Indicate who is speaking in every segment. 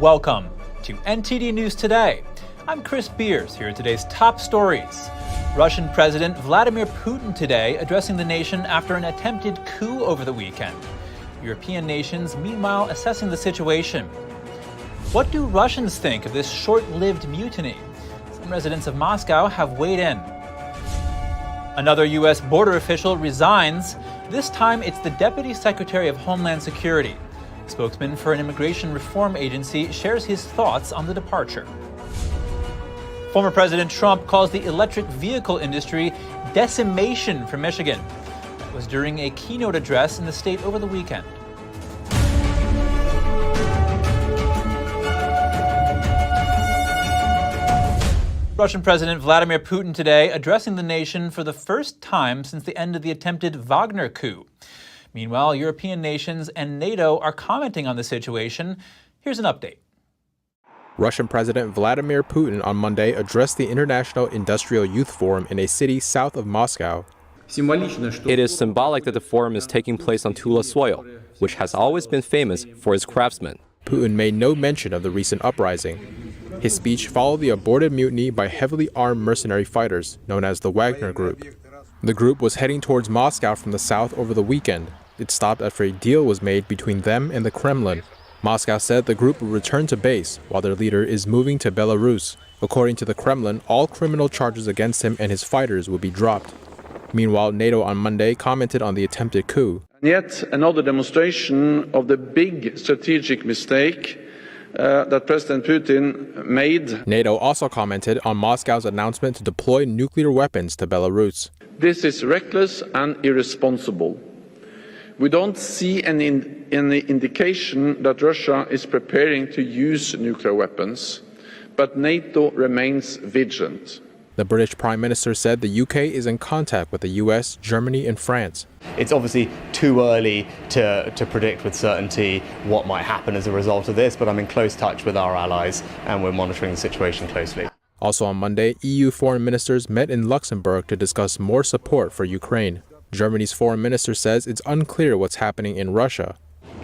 Speaker 1: Welcome to NTD News Today. I'm Chris Beers. Here are today's top stories. Russian President Vladimir Putin today addressing the nation after an attempted coup over the weekend. European nations meanwhile assessing the situation. What do Russians think of this short-lived mutiny? Some residents of Moscow have weighed in. Another U.S. border official resigns. This time it's the Deputy Secretary of Homeland Security. A spokesman for an immigration reform agency shares his thoughts on the departure. Former President Trump calls the electric vehicle industry decimation for Michigan. That was during a keynote address in the state over the weekend. Russian President Vladimir Putin today addressing the nation for the first time since the end of the attempted Wagner coup. Meanwhile, European nations and NATO are commenting on the situation. Here's an update.
Speaker 2: Russian President Vladimir Putin on Monday addressed the International Industrial Youth Forum in a city south of Moscow.
Speaker 3: It is symbolic that the forum is taking place on Tula soil, which has always been famous for its craftsmen.
Speaker 2: Putin made no mention of the recent uprising. His speech followed the aborted mutiny by heavily armed mercenary fighters known as the Wagner Group. The group was heading towards Moscow from the south over the weekend. It stopped after a deal was made between them and the Kremlin. Moscow said the group will return to base while their leader is moving to Belarus. According to the Kremlin, all criminal charges against him and his fighters will be dropped. Meanwhile, NATO on Monday commented on the attempted coup.
Speaker 4: Yet another demonstration of the big strategic mistake that President Putin made.
Speaker 2: NATO also commented on Moscow's announcement to deploy nuclear weapons to Belarus.
Speaker 4: This is reckless and irresponsible. We don't see any indication that Russia is preparing to use nuclear weapons, but NATO remains vigilant.
Speaker 2: The British Prime Minister said the UK is in contact with the US, Germany, and France.
Speaker 5: It's obviously too early to predict with certainty what might happen as a result of this, but I'm in close touch with our allies and we're monitoring the situation closely.
Speaker 2: Also on Monday, EU foreign ministers met in Luxembourg to discuss more support for Ukraine. Germany's foreign minister says it's unclear what's happening in Russia.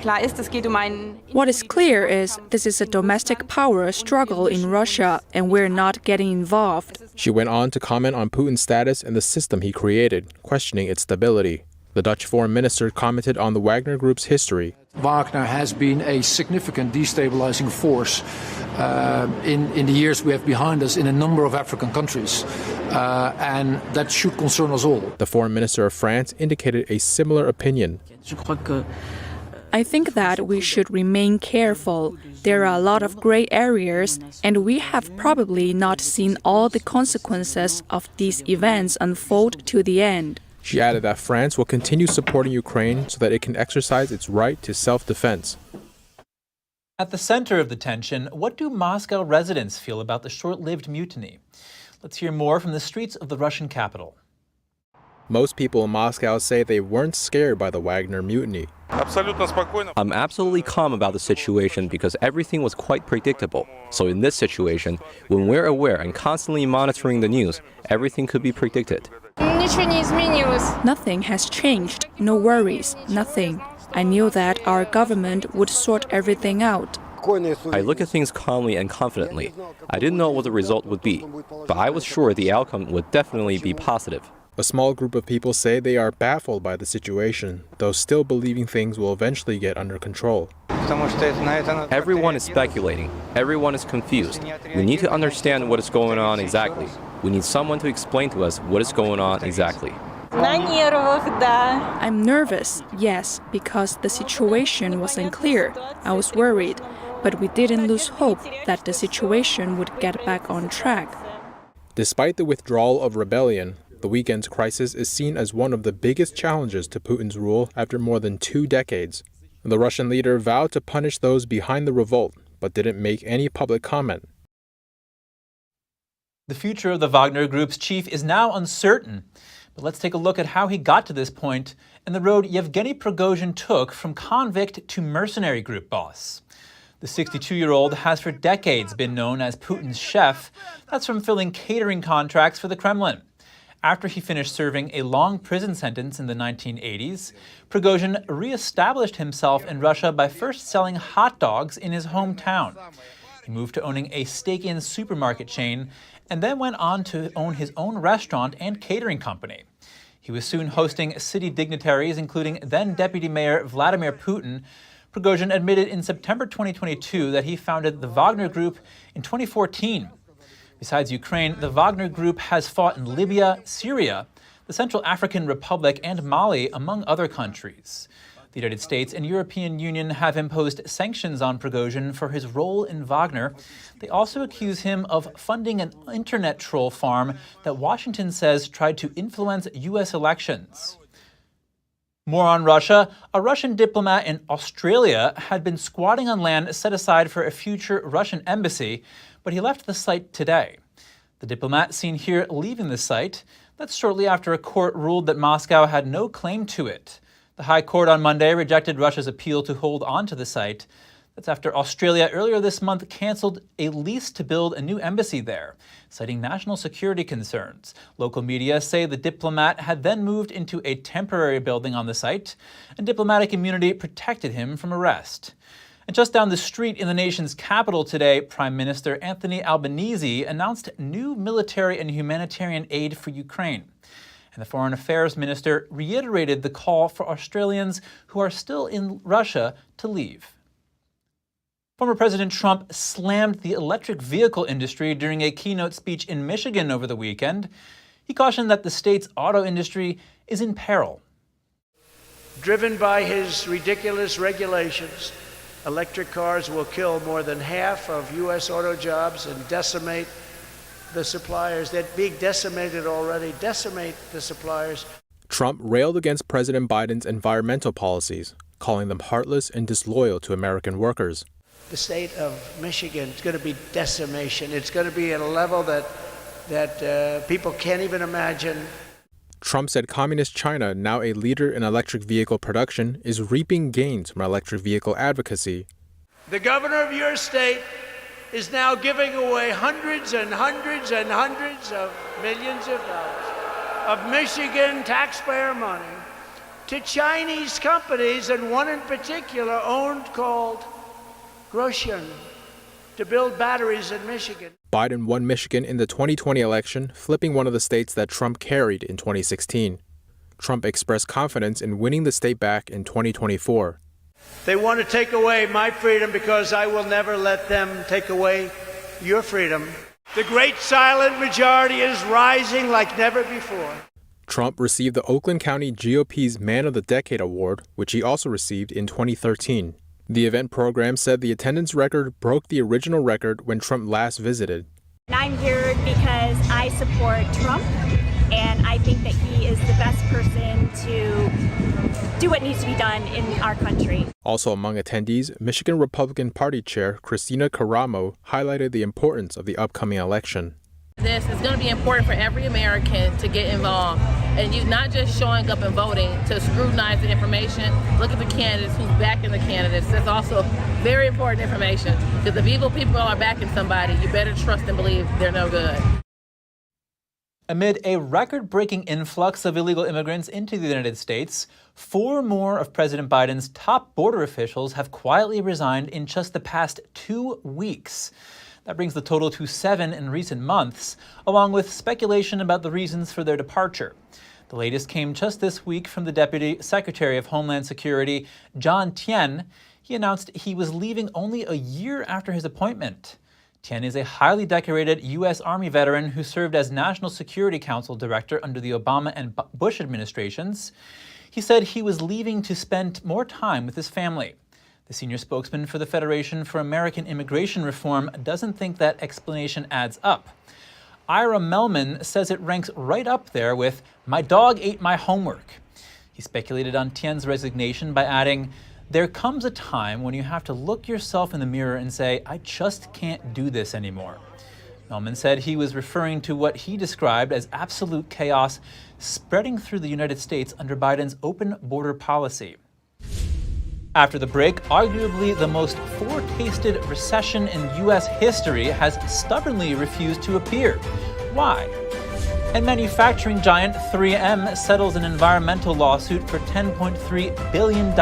Speaker 6: What is clear is this is a domestic power struggle in Russia, and we're not getting involved.
Speaker 2: She went on to comment on Putin's status and the system he created, questioning its stability. The Dutch foreign minister commented on the Wagner Group's history.
Speaker 7: Wagner has been a significant destabilizing force in the years we have behind us in a number of African countries, and that should concern us all.
Speaker 2: The foreign minister of France indicated a similar opinion.
Speaker 6: I think that we should remain careful. There are a lot of gray areas, and we have probably not seen all the consequences of these events unfold to the end.
Speaker 2: She added that France will continue supporting Ukraine so that it can exercise its right to self-defense.
Speaker 1: At the center of the tension, what do Moscow residents feel about the short-lived mutiny? Let's hear more from the streets of the Russian capital.
Speaker 2: Most people in Moscow say they weren't scared by the Wagner mutiny.
Speaker 3: I'm absolutely calm about the situation because everything was quite predictable. So in this situation, when we're aware and constantly monitoring the news, everything could be predicted.
Speaker 6: Nothing has changed. No worries. Nothing. I knew that our government would sort everything out.
Speaker 3: I look at things calmly and confidently. I didn't know what the result would be, but I was sure the outcome would definitely be positive.
Speaker 2: A small group of people say they are baffled by the situation, though still believing things will eventually get under control.
Speaker 3: Everyone is speculating. Everyone is confused. We need to understand what is going on exactly. We need someone to explain to us what is going on exactly.
Speaker 6: I'm nervous, yes, because the situation was unclear. I was worried, but we didn't lose hope that the situation would get back on track.
Speaker 2: Despite the withdrawal of rebellion, the weekend's crisis is seen as one of the biggest challenges to Putin's rule after more than 2 decades. The Russian leader vowed to punish those behind the revolt, but didn't make any public comment.
Speaker 1: The future of the Wagner Group's chief is now uncertain. But let's take a look at how he got to this point and the road Yevgeny Prigozhin took from convict to mercenary group boss. The 62-year-old has for decades been known as Putin's chef. That's from filling catering contracts for the Kremlin. After he finished serving a long prison sentence in the 1980s, Prigozhin re-established himself in Russia by first selling hot dogs in his hometown. He moved to owning a steak-in supermarket chain and then went on to own his own restaurant and catering company. He was soon hosting city dignitaries, including then-Deputy Mayor Vladimir Putin. Prigozhin admitted in September 2022 that he founded the Wagner Group in 2014. Besides Ukraine, the Wagner Group has fought in Libya, Syria, the Central African Republic, and Mali, among other countries. The United States and European Union have imposed sanctions on Prigozhin for his role in Wagner. They also accuse him of funding an internet troll farm that Washington says tried to influence U.S. elections. More on Russia. A Russian diplomat in Australia had been squatting on land set aside for a future Russian embassy, but he left the site today. The diplomat seen here leaving the site. That's shortly after a court ruled that Moscow had no claim to it. The High Court on Monday rejected Russia's appeal to hold on to the site. That's after Australia earlier this month canceled a lease to build a new embassy there, citing national security concerns. Local media say the diplomat had then moved into a temporary building on the site, and diplomatic immunity protected him from arrest. And just down the street in the nation's capital today, Prime Minister Anthony Albanese announced new military and humanitarian aid for Ukraine. And the Foreign Affairs Minister reiterated the call for Australians who are still in Russia to leave. Former President Trump slammed the electric vehicle industry during a keynote speech in Michigan over the weekend. He cautioned that the state's auto industry is in peril.
Speaker 8: Driven by his ridiculous regulations, electric cars will kill more than half of U.S. auto jobs and decimate the suppliers. They're being decimated already. Decimate the suppliers.
Speaker 2: Trump railed against President Biden's environmental policies, calling them heartless and disloyal to American workers.
Speaker 8: The state of Michigan is going to be decimation. It's going to be at a level that people can't even imagine.
Speaker 2: Trump said Communist China, now a leader in electric vehicle production, is reaping gains from electric vehicle advocacy.
Speaker 8: The governor of your state is now giving away hundreds and hundreds and hundreds of millions of dollars of Michigan taxpayer money to Chinese companies, and one in particular called Grosjean, to build batteries in Michigan.
Speaker 2: Biden won Michigan in the 2020 election, flipping one of the states that Trump carried in 2016. Trump expressed confidence in winning the state back in 2024.
Speaker 8: They want to take away my freedom because I will never let them take away your freedom. The great silent majority is rising like never before.
Speaker 2: Trump received the Oakland County GOP's Man of the Decade Award, which he also received in 2013. The event program said the attendance record broke the original record when Trump last visited.
Speaker 9: I'm here because I support Trump, and I think that he is the best person to do what needs to be done in our country.
Speaker 2: Also among attendees, Michigan Republican Party Chair Christina Caramo highlighted the importance of the upcoming election.
Speaker 10: This is going to be important for every American to get involved, and you not just showing up and voting to scrutinize the information, look at the candidates, who's backing the candidates. That's also very important information, because if evil people are backing somebody, you better trust and believe they're no good.
Speaker 1: Amid a record-breaking influx of illegal immigrants into the United States, 4 more of President Biden's top border officials have quietly resigned in just the past 2 weeks. That brings the total to 7 in recent months, along with speculation about the reasons for their departure. The latest came just this week from the Deputy Secretary of Homeland Security, John Tien. He announced he was leaving only a year after his appointment. Tien is a highly decorated U.S. Army veteran who served as National Security Council Director under the Obama and Bush administrations. He said he was leaving to spend more time with his family. The senior spokesman for the Federation for American Immigration Reform doesn't think that explanation adds up. Ira Melman says it ranks right up there with "my dog ate my homework." He speculated on Tien's resignation by adding, "There comes a time when you have to look yourself in the mirror and say, I just can't do this anymore." Melman said he was referring to what he described as absolute chaos spreading through the United States under Biden's open border policy. After the break, arguably the most foretasted recession in U.S. history has stubbornly refused to appear. Why? And manufacturing giant 3M settles an environmental lawsuit for $10.3 billion.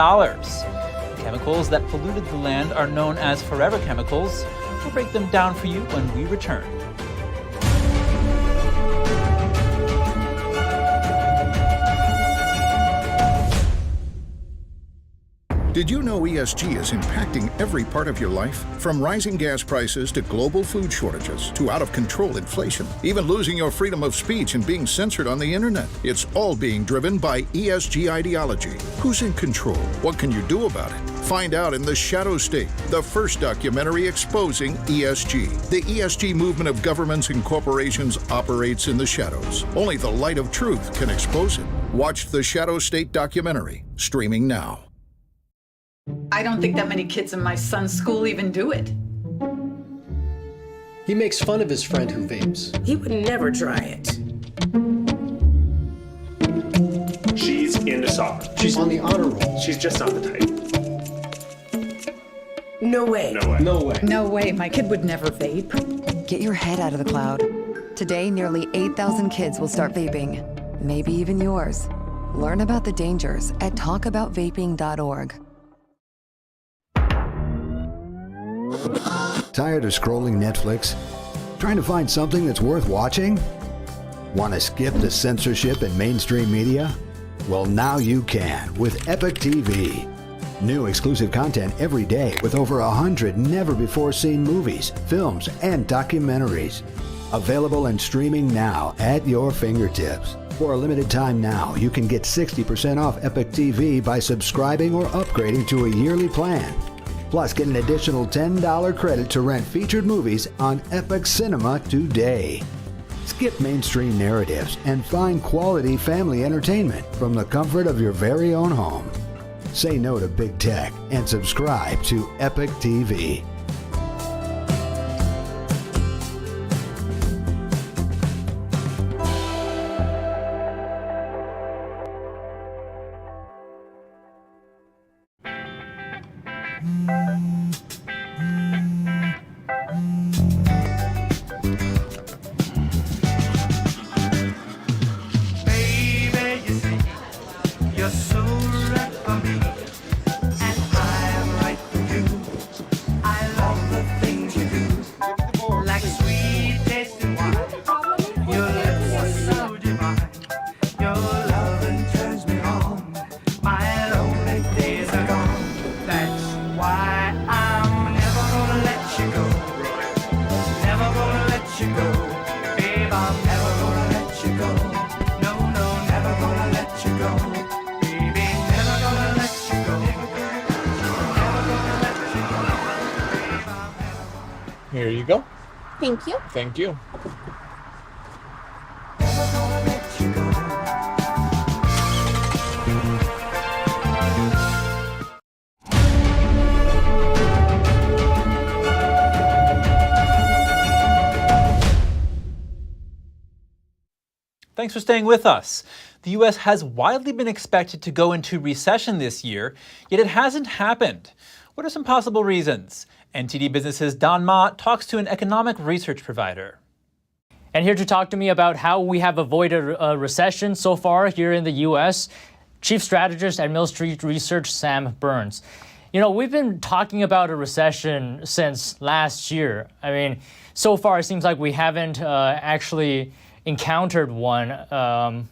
Speaker 1: Chemicals that polluted the land are known as forever chemicals. We'll break them down for you when we return.
Speaker 11: Did you know ESG is impacting every part of your life? From rising gas prices to global food shortages to out-of-control inflation, even losing your freedom of speech and being censored on the internet. It's all being driven by ESG ideology. Who's in control? What can you do about it? Find out in The Shadow State, the first documentary exposing ESG. The ESG movement of governments and corporations operates in the shadows. Only the light of truth can expose it. Watch The Shadow State documentary, streaming now.
Speaker 12: I don't think that many kids in my son's school even do it.
Speaker 13: He makes fun of his friend who vapes.
Speaker 14: He would never try it.
Speaker 15: She's into soccer.
Speaker 13: She's on the honor roll.
Speaker 15: She's just not the type.
Speaker 14: No way.
Speaker 15: No way.
Speaker 13: No way.
Speaker 12: No way, my kid would never vape.
Speaker 16: Get your head out of the cloud. Today, nearly 8,000 kids will start vaping. Maybe even yours. Learn about the dangers at talkaboutvaping.org.
Speaker 17: Tired of scrolling Netflix? Trying to find something that's worth watching? Want to skip the censorship in mainstream media? Well, now you can with Epic TV. New exclusive content every day with over 100 never-before-seen movies, films, and documentaries. Available and streaming now at your fingertips. For a limited time now, you can get 60% off Epic TV by subscribing or upgrading to a yearly plan. Plus, get an additional $10 credit to rent featured movies on Epic Cinema today. Skip mainstream narratives and find quality family entertainment from the comfort of your very own home. Say no to big tech and subscribe to Epic TV.
Speaker 2: Here you go.
Speaker 18: Thank you.
Speaker 2: Thank you.
Speaker 1: Thanks for staying with us. The U.S. has widely been expected to go into recession this year, yet it hasn't happened. What are some possible reasons? NTD Business's Don Ma talks to an economic research provider.
Speaker 19: And here to talk to me about how we have avoided a recession so far here in the U.S., Chief Strategist at Mill Street Research, Sam Burns. You know, we've been talking about a recession since last year. I mean, so far it seems like we haven't actually encountered one.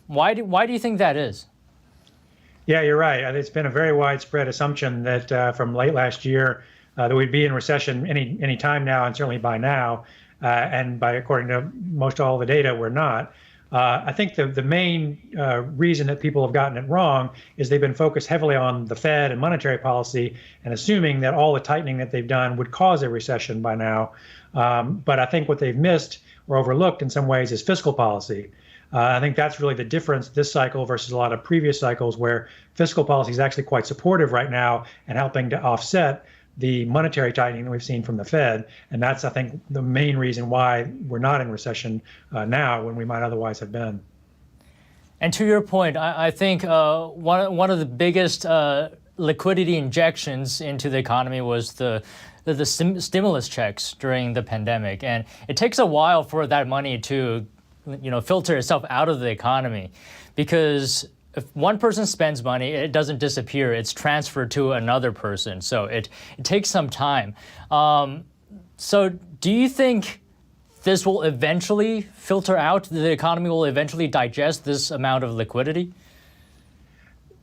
Speaker 19: Why do you think that is?
Speaker 20: Yeah, you're right. It's been a very widespread assumption that from late last year that we'd be in recession any time now, and certainly by now. And by according to most all the data, we're not. I think the main reason that people have gotten it wrong is they've been focused heavily on the Fed and monetary policy and assuming that all the tightening that they've done would cause a recession by now. But I think what they've missed or overlooked in some ways is fiscal policy. I think that's really the difference this cycle versus a lot of previous cycles where fiscal policy is actually quite supportive right now and helping to offset the monetary tightening that we've seen from the Fed. And that's, I think, the main reason why we're not in recession now when we might otherwise have been.
Speaker 19: And to your point, I think one of the biggest liquidity injections into the economy was the stimulus checks during the pandemic. And it takes a while for that money to filter itself out of the economy, because if one person spends money, it doesn't disappear. It's transferred to another person. So it takes some time. So do you think this will eventually filter out? The economy will eventually digest this amount of liquidity?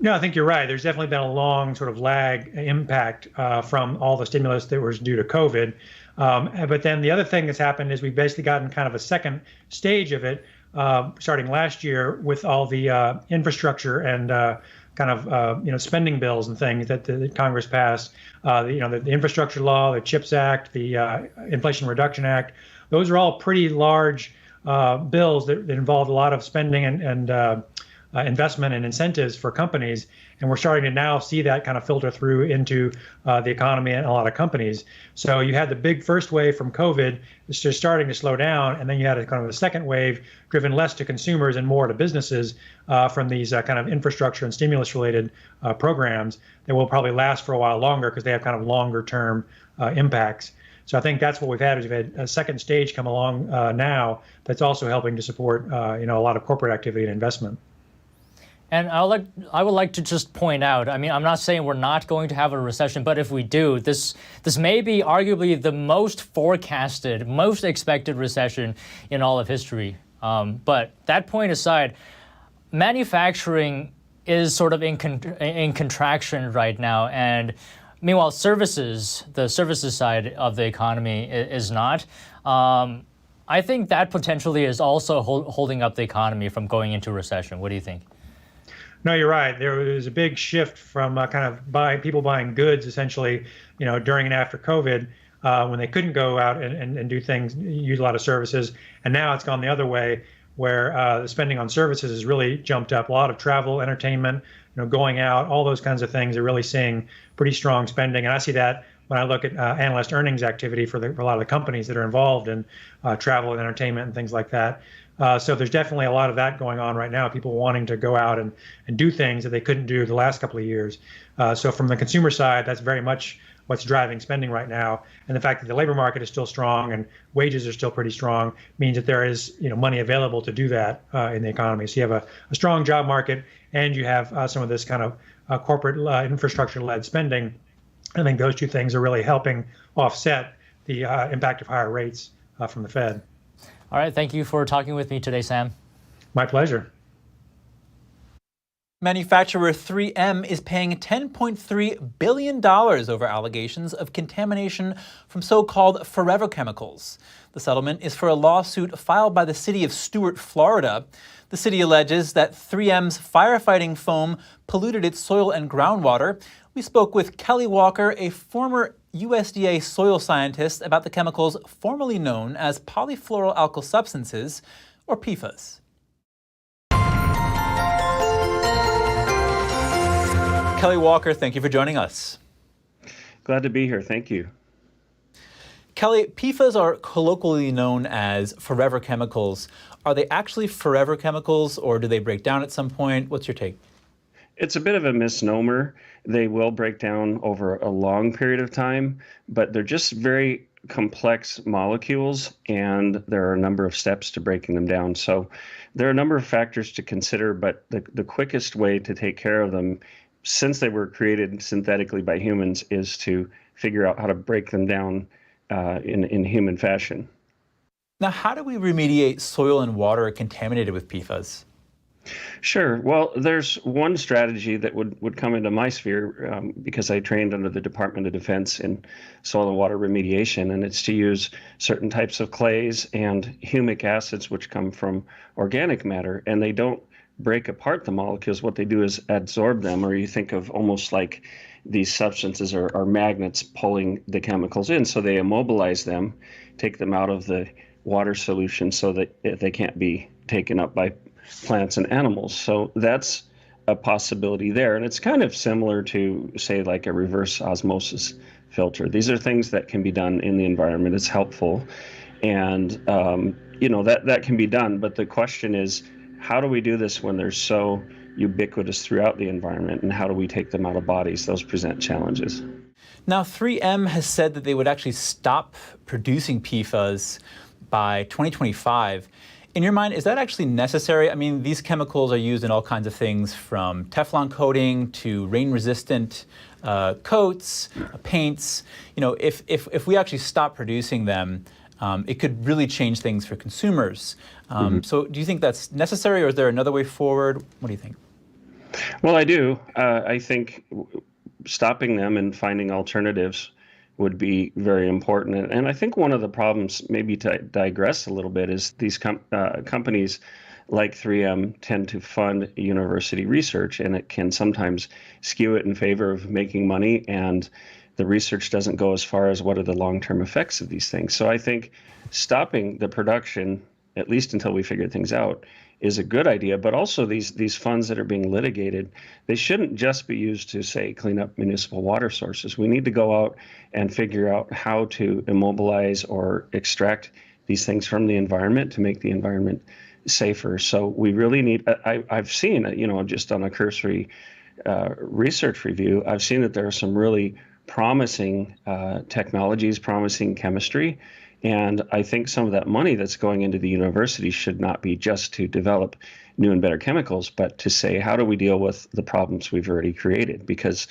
Speaker 20: No, I think you're right. There's definitely been a long sort of lag impact from all the stimulus that was due to COVID. But then the other thing that's happened is we've basically gotten kind of a second stage of it, starting last year with all the infrastructure and spending bills and things that Congress passed. The infrastructure law, the CHIPS Act, the Inflation Reduction Act. Those are all pretty large bills that involved a lot of spending and investment and incentives for companies. And we're starting to now see that kind of filter through into the economy and a lot of companies. So you had the big first wave from COVID, it's just starting to slow down. And then you had a kind of a second wave driven less to consumers and more to businesses from these kind of infrastructure and stimulus related programs that will probably last for a while longer because they have kind of longer term impacts. So I think that's what we've had is we've had a second stage come along now that's also helping to support a lot of corporate activity and investment.
Speaker 19: And I would like to just point out, I mean, I'm not saying we're not going to have a recession, but if we do, this may be arguably the most forecasted, most expected recession in all of history. But that point aside, manufacturing is sort of in contraction right now, and meanwhile, the services side of the economy is not. I think that potentially is also holding up the economy from going into recession. What do you think?
Speaker 20: No, you're right. There was a big shift from people buying goods essentially, during and after COVID when they couldn't go out and do things, use a lot of services. And now it's gone the other way where the spending on services has really jumped up. A lot of travel, entertainment, going out, all those kinds of things are really seeing pretty strong spending. And I see that when I look at analyst earnings activity for a lot of the companies that are involved in travel and entertainment and things like that. So there's definitely a lot of that going on right now, people wanting to go out and do things that they couldn't do the last couple of years. So from the consumer side, that's very much what's driving spending right now. And the fact that the labor market is still strong and wages are still pretty strong means that there is money available to do that in the economy. So you have a strong job market and you have some of this kind of corporate infrastructure-led spending. I think those two things are really helping offset the impact of higher rates from the Fed.
Speaker 19: All right, thank you for talking with me today, Sam.
Speaker 20: My pleasure.
Speaker 1: Manufacturer 3M is paying $10.3 billion over allegations of contamination from so-called forever chemicals. The settlement is for a lawsuit filed by the city of Stuart, Florida. The city alleges that 3M's firefighting foam polluted its soil and groundwater. We spoke with Kelly Walker, a former USDA soil scientist, about the chemicals formerly known as polyfluoroalkyl substances, or PFAS. Kelly Walker, thank you for joining us.
Speaker 18: Glad to be here. Thank you.
Speaker 1: Kelly, PFAS are colloquially known as forever chemicals. Are they actually forever chemicals, or do they break down at some point? What's your take?
Speaker 18: It's a bit of a misnomer. They will break down over a long period of time, but they're just very complex molecules, and there are a number of steps to breaking them down. So there are a number of factors to consider, but the quickest way to take care of them, since they were created synthetically by humans, is to figure out how to break them down in human fashion.
Speaker 1: Now, how do we remediate soil and water contaminated with PFAS?
Speaker 18: Sure. Well, there's one strategy that would come into my sphere because I trained under the Department of Defense in soil and water remediation, and it's to use certain types of clays and humic acids, which come from organic matter, and they don't break apart the molecules. What they do is absorb them, or you think of almost like these substances are magnets pulling the chemicals in. So they immobilize them, take them out of the water solution so that they can't be taken up by plants and animals. So that's a possibility there. And it's kind of similar to, say, like a reverse osmosis filter. These are things that can be done in the environment. It's helpful. And, that can be done. But the question is, how do we do this when they're so ubiquitous throughout the environment? And how do we take them out of bodies? Those present challenges.
Speaker 1: Now, 3M has said that they would actually stop producing PFAS by 2025. In your mind, is that actually necessary? I mean, these chemicals are used in all kinds of things, from Teflon coating to rain-resistant coats, paints. You know, if we actually stop producing them, it could really change things for consumers. So do you think that's necessary, or is there another way forward? What do you think?
Speaker 18: Well, I do. I think stopping them and finding alternatives would be very important. And I think one of the problems, maybe to digress a little bit, is these companies like 3M tend to fund university research, and it can sometimes skew it in favor of making money, and the research doesn't go as far as what are the long-term effects of these things. So I think stopping the production, at least until we figure things out, is a good idea. But also these funds that are being litigated, they shouldn't just be used to, say, clean up municipal water sources. We need to go out and figure out how to immobilize or extract these things from the environment to make the environment safer. So we really need, I've seen, just on a cursory research review, I've seen that there are some really promising technologies, promising chemistry. And I think some of that money that's going into the university should not be just to develop new and better chemicals, but to say, how do we deal with the problems we've already created? Because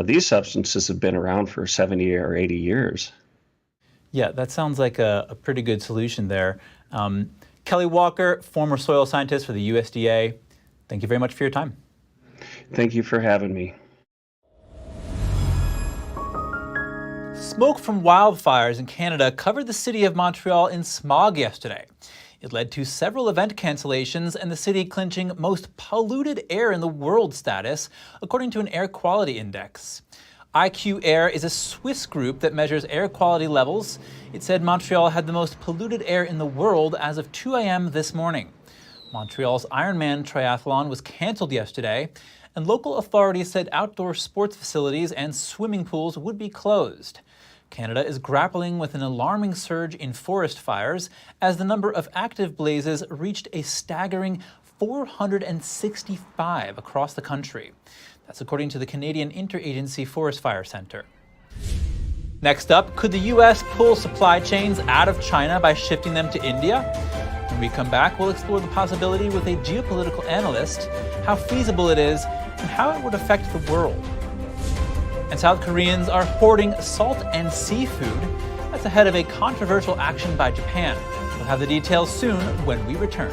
Speaker 18: these substances have been around for 70 or 80 years.
Speaker 1: Yeah, that sounds like a pretty good solution there. Kelly Walker, former soil scientist for the USDA, thank you very much for your time.
Speaker 18: Thank you for having me.
Speaker 1: Smoke from wildfires in Canada covered the city of Montreal in smog yesterday. It led to several event cancellations and the city clinching most polluted air in the world status, according to an air quality index. IQ Air is a Swiss group that measures air quality levels. It said Montreal had the most polluted air in the world as of 2 a.m. this morning. Montreal's Ironman triathlon was canceled yesterday, and local authorities said outdoor sports facilities and swimming pools would be closed. Canada is grappling with an alarming surge in forest fires as the number of active blazes reached a staggering 465 across the country. That's according to the Canadian Interagency Forest Fire Center. Next up, could the U.S. pull supply chains out of China by shifting them to India? When we come back, we'll explore the possibility with a geopolitical analyst, how feasible it is, and how it would affect the world. And South Koreans are hoarding salt and seafood. That's ahead of a controversial action by Japan. We'll have the details soon when we return.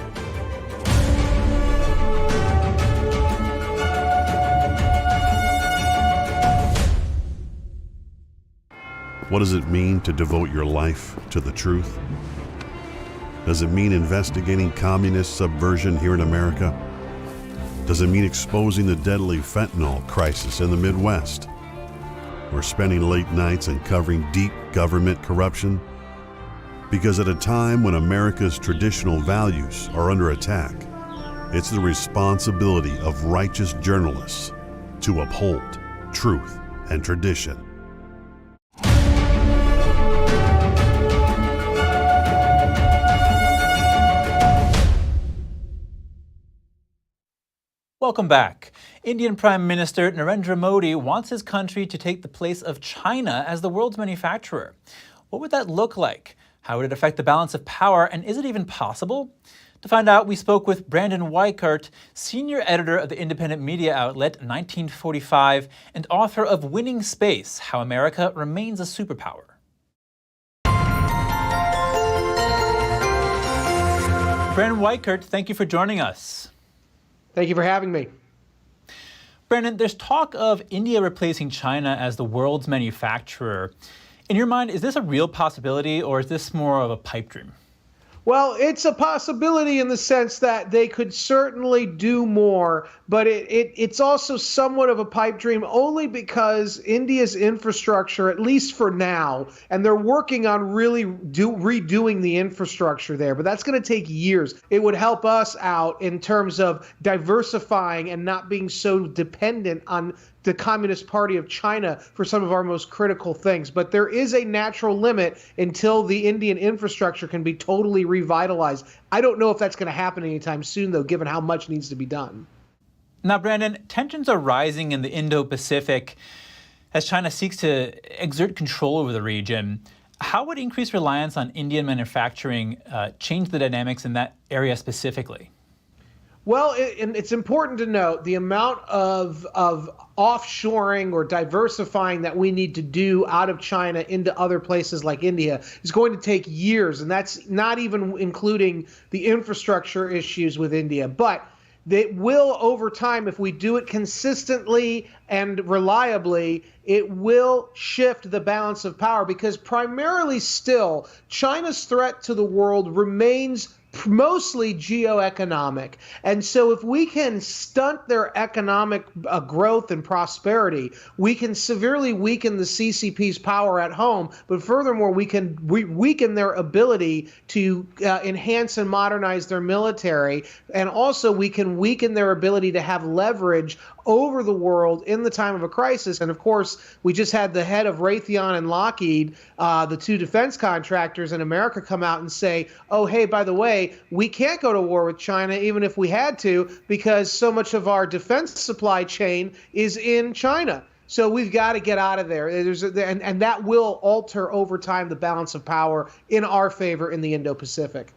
Speaker 21: What does it mean to devote your life to the truth? Does it mean investigating communist subversion here in America? Does it mean exposing the deadly fentanyl crisis in the Midwest? Or spending late nights and covering deep government corruption? Because at a time when America's traditional values are under attack, it's the responsibility of righteous journalists to uphold truth and tradition.
Speaker 1: Welcome back. Indian Prime Minister Narendra Modi wants his country to take the place of China as the world's manufacturer. What would that look like? How would it affect the balance of power, and is it even possible? To find out, we spoke with Brandon Weichert, senior editor of the independent media outlet 1945 and author of Winning Space: How America Remains a Superpower. Brandon Weichert, thank you for joining us.
Speaker 22: Thank you for having me.
Speaker 1: Brandon, there's talk of India replacing China as the world's manufacturer. In your mind, is this a real possibility, or is this more of a pipe dream?
Speaker 22: Well, it's a possibility in the sense that they could certainly do more, but it's also somewhat of a pipe dream only because India's infrastructure, at least for now, and they're working on really redoing the infrastructure there, but that's going to take years. It would help us out in terms of diversifying and not being so dependent on the Communist Party of China for some of our most critical things. But there is a natural limit until the Indian infrastructure can be totally revitalized. I don't know if that's going to happen anytime soon, though, given how much needs to be done.
Speaker 1: Now, Brandon, tensions are rising in the Indo-Pacific as China seeks to exert control over the region. How would increased reliance on Indian manufacturing change the dynamics in that area specifically?
Speaker 22: Well, it's important to note the amount of offshoring or diversifying that we need to do out of China into other places like India is going to take years, and that's not even including the infrastructure issues with India. But that will, over time, if we do it consistently and reliably, it will shift the balance of power, because primarily still China's threat to the world remains mostly geoeconomic. And so if we can stunt their economic growth and prosperity, we can severely weaken the CCP's power at home. But furthermore, we can weaken their ability to enhance and modernize their military. And also we can weaken their ability to have leverage over the world in the time of a crisis. And of course, we just had the head of Raytheon and Lockheed, the two defense contractors in America, come out and say, oh, hey, by the way, we can't go to war with China even if we had to, because so much of our defense supply chain is in China. So we've got to get out of there. And that will alter over time the balance of power in our favor in the Indo-Pacific.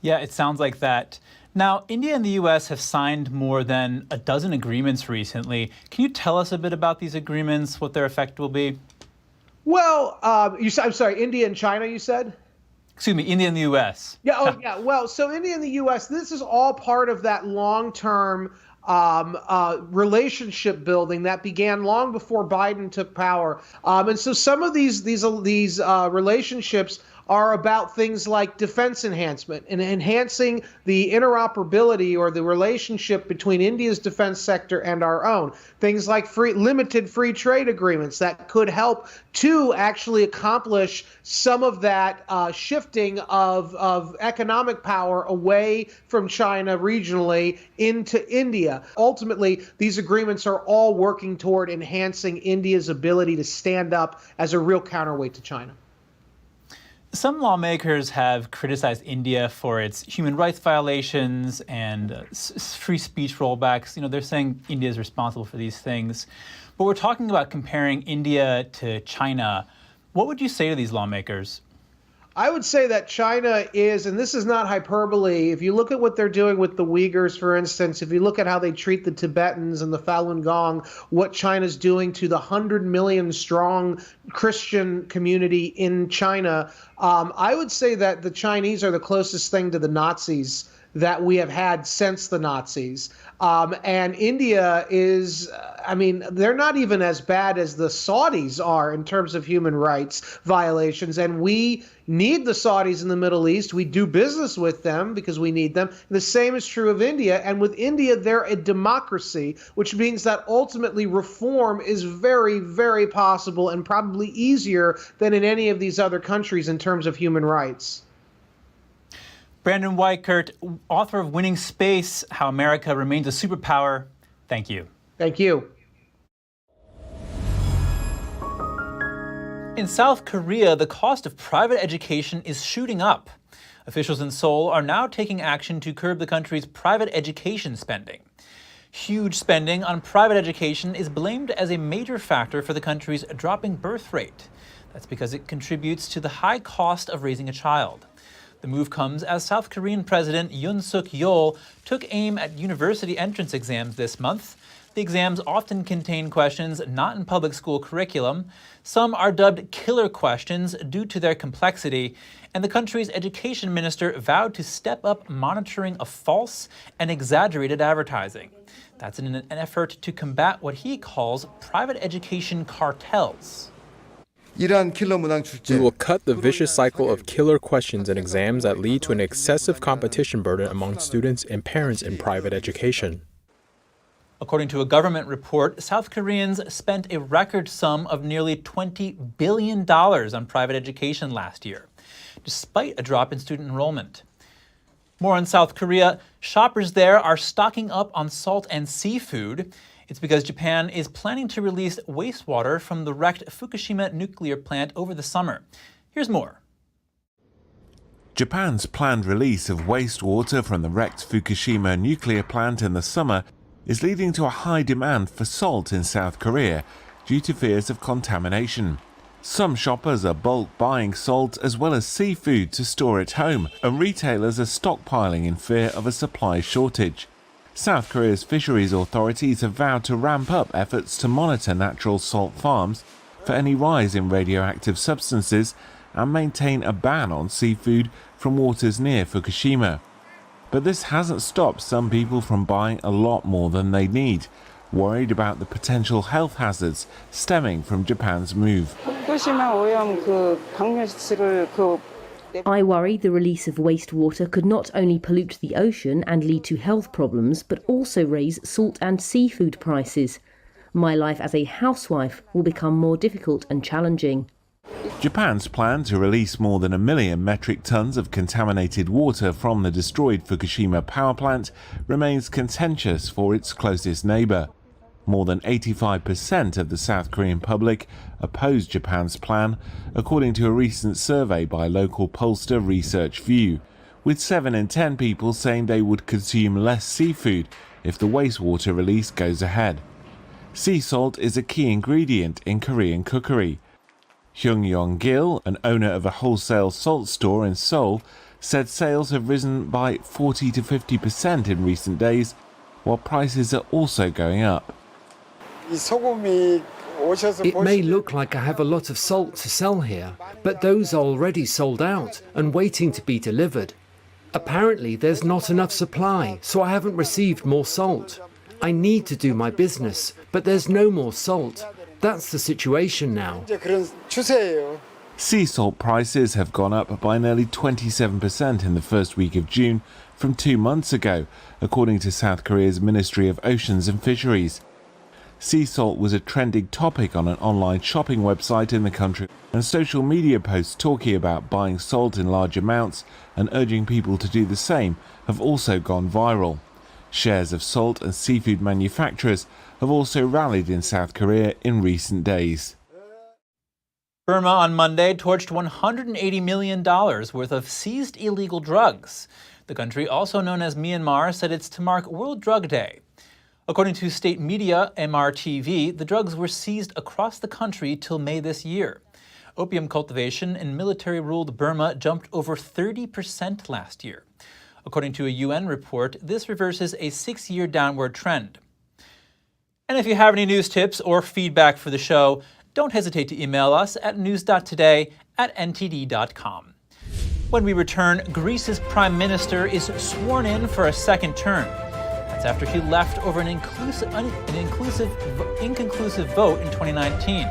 Speaker 1: Yeah, it sounds like that. Now, India and the U.S. have signed more than a dozen agreements recently. Can you tell us a bit about these agreements, what their effect will be?
Speaker 22: Well, I'm sorry, India and China, you said?
Speaker 1: Excuse me, India and the U.S.
Speaker 22: Yeah, oh, yeah. Well, so India and the U.S., this is all part of that long-term relationship building that began long before Biden took power. And so some of these relationships are about things like defense enhancement and enhancing the interoperability or the relationship between India's defense sector and our own. Things like limited free trade agreements that could help to actually accomplish some of that shifting of economic power away from China regionally into India. Ultimately, these agreements are all working toward enhancing India's ability to stand up as a real counterweight to China.
Speaker 1: Some lawmakers have criticized India for its human rights violations and free speech rollbacks. You know, they're saying India is responsible for these things. But we're talking about comparing India to China. What would you say to these lawmakers?
Speaker 22: I would say that China is, and this is not hyperbole, if you look at what they're doing with the Uyghurs, for instance, if you look at how they treat the Tibetans and the Falun Gong, what China's doing to the 100 million strong Christian community in China, I would say that the Chinese are the closest thing to the Nazis that we have had since the Nazis. And India is, they're not even as bad as the Saudis are in terms of human rights violations. And we need the Saudis in the Middle East. We do business with them because we need them. The same is true of India. And with India, they're a democracy, which means that ultimately reform is very, very possible and probably easier than in any of these other countries in terms of human rights.
Speaker 1: Brandon Weichert, author of Winning Space, How America Remains a Superpower. Thank you.
Speaker 22: Thank you.
Speaker 1: In South Korea, the cost of private education is shooting up. Officials in Seoul are now taking action to curb the country's private education spending. Huge spending on private education is blamed as a major factor for the country's dropping birth rate. That's because it contributes to the high cost of raising a child. The move comes as South Korean President Yoon Suk-yeol took aim at university entrance exams this month. The exams often contain questions not in public school curriculum. Some are dubbed killer questions due to their complexity, and the country's education minister vowed to step up monitoring of false and exaggerated advertising. That's in an effort to combat what he calls private education cartels.
Speaker 2: We will cut the vicious cycle of killer questions and exams that lead to an excessive competition burden among students and parents in private education.
Speaker 1: According to a government report, South Koreans spent a record sum of nearly $20 billion on private education last year, despite a drop in student enrollment. More on South Korea, shoppers there are stocking up on salt and seafood. It's because Japan is planning to release wastewater from the wrecked Fukushima nuclear plant over the summer. Here's more.
Speaker 4: Japan's planned release of wastewater from the wrecked Fukushima nuclear plant in the summer is leading to a high demand for salt in South Korea due to fears of contamination. Some shoppers are bulk buying salt as well as seafood to store at home, and retailers are stockpiling in fear of a supply shortage. South Korea's fisheries authorities have vowed to ramp up efforts to monitor natural salt farms for any rise in radioactive substances and maintain a ban on seafood from waters near Fukushima. But this hasn't stopped some people from buying a lot more than they need, worried about the potential health hazards stemming from Japan's move.
Speaker 5: I worry the release of wastewater could not only pollute the ocean and lead to health problems, but also raise salt and seafood prices. My life as a housewife will become more difficult and challenging.
Speaker 4: Japan's plan to release more than 1 million metric tons of contaminated water from the destroyed Fukushima power plant remains contentious for its closest neighbour. More than 85% of the South Korean public oppose Japan's plan, according to a recent survey by local pollster Research View, with 7 in 10 people saying they would consume less seafood if the wastewater release goes ahead. Sea salt is a key ingredient in Korean cookery. Hyung Yong-gil, an owner of a wholesale salt store in Seoul, said sales have risen by 40 to 50% in recent days, while prices are also going up.
Speaker 7: It may look like I have a lot of salt to sell here, but those are already sold out and waiting to be delivered. Apparently there's not enough supply, so I haven't received more salt. I need to do my business, but there's no more salt. That's the situation now.
Speaker 4: Sea salt prices have gone up by nearly 27% in the first week of June from 2 months ago, according to South Korea's Ministry of Oceans and Fisheries. Sea salt was a trending topic on an online shopping website in the country, and social media posts talking about buying salt in large amounts and urging people to do the same have also gone viral. Shares of salt and seafood manufacturers have also rallied in South Korea in recent days.
Speaker 1: Burma on Monday torched $180 million worth of seized illegal drugs. The country, also known as Myanmar, said it's to mark World Drug Day. According to state media MRTV, the drugs were seized across the country till May this year. Opium cultivation in military-ruled Burma jumped over 30% last year. According to a UN report, this reverses a 6-year downward trend. And if you have any news tips or feedback for the show, don't hesitate to email us at news.today@ntd.com. When we return, Greece's prime minister is sworn in for a second term. That's after he left over an inconclusive vote in 2019.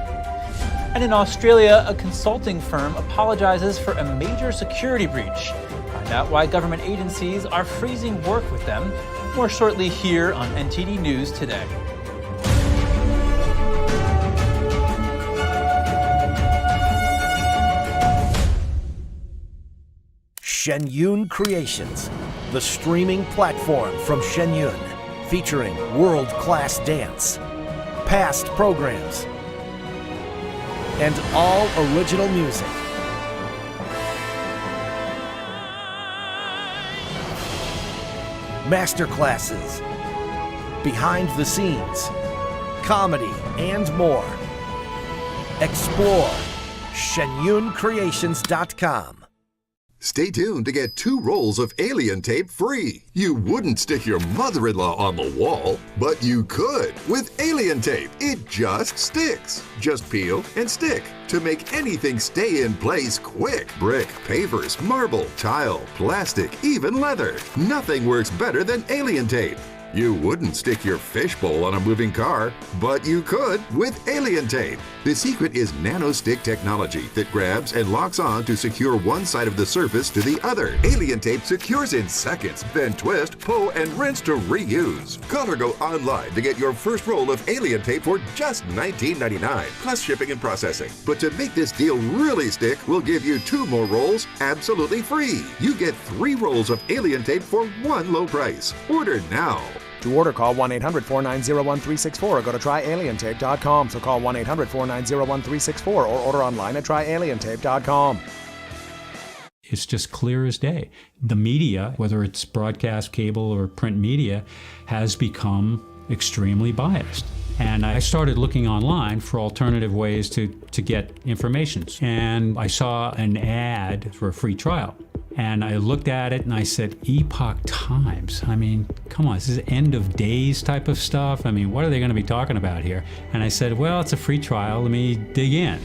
Speaker 1: And in Australia, a consulting firm apologizes for a major security breach. Find out why government agencies are freezing work with them. More shortly here on NTD News Today.
Speaker 23: Shen Yun Creations, the streaming platform from Shen Yun, featuring world-class dance, past programs, and all original music. Masterclasses, behind the scenes, comedy, and more. Explore shenyuncreations.com.
Speaker 24: Stay tuned to get 2 rolls of alien tape free. You wouldn't stick your mother-in-law on the wall, but you could with alien tape. It just sticks. Just peel and stick to make anything stay in place quick. Brick, pavers, marble, tile, plastic, even leather. Nothing works better than alien tape. You wouldn't stick your fishbowl on a moving car, but you could with alien tape. The secret is nano-stick technology that grabs and locks on to secure one side of the surface to the other. Alien tape secures in seconds, then twist, pull, and rinse to reuse. Call or go online to get your first roll of alien tape for just $19.99, plus shipping and processing. But to make this deal really stick, we'll give you 2 more rolls absolutely free. You get 3 rolls of alien tape for one low price. Order now.
Speaker 25: To order, call 1-800-490-1364 or go to tryalientape.com. So call 1-800-490-1364 or order online at tryalientape.com.
Speaker 26: It's just clear as day. The media, whether it's broadcast, cable, or print media, has become extremely biased. And I started looking online for alternative ways to get information. And I saw an ad for a free trial. And I looked at it and I said, Epoch Times. I mean, come on, this is end of days type of stuff. I mean, what are they going to be talking about here? And I said, well, it's a free trial. Let me dig in.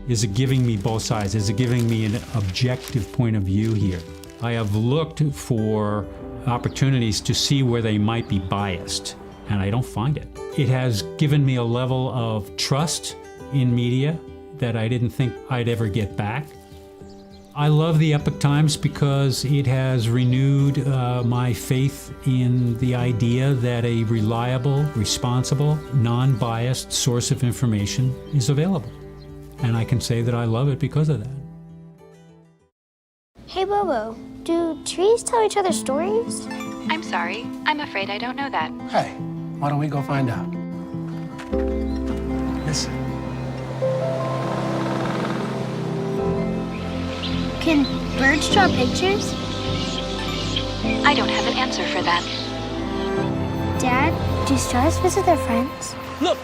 Speaker 26: Is it giving me both sides? Is it giving me an objective point of view here? I have looked for opportunities to see where they might be biased, and I don't find it. It has given me a level of trust in media that I didn't think I'd ever get back. I love the Epoch Times because it has renewed my faith in the idea that a reliable, responsible, non-biased source of information is available. And I can say that I love it because of that.
Speaker 3: Hey Bobo, do trees tell each other stories?
Speaker 6: I'm sorry, I'm afraid I don't know that.
Speaker 13: Hey, why don't we go find out? Listen.
Speaker 3: Can birds draw pictures?
Speaker 6: I don't have an answer for that.
Speaker 3: Dad, do stars visit their friends?
Speaker 26: Look!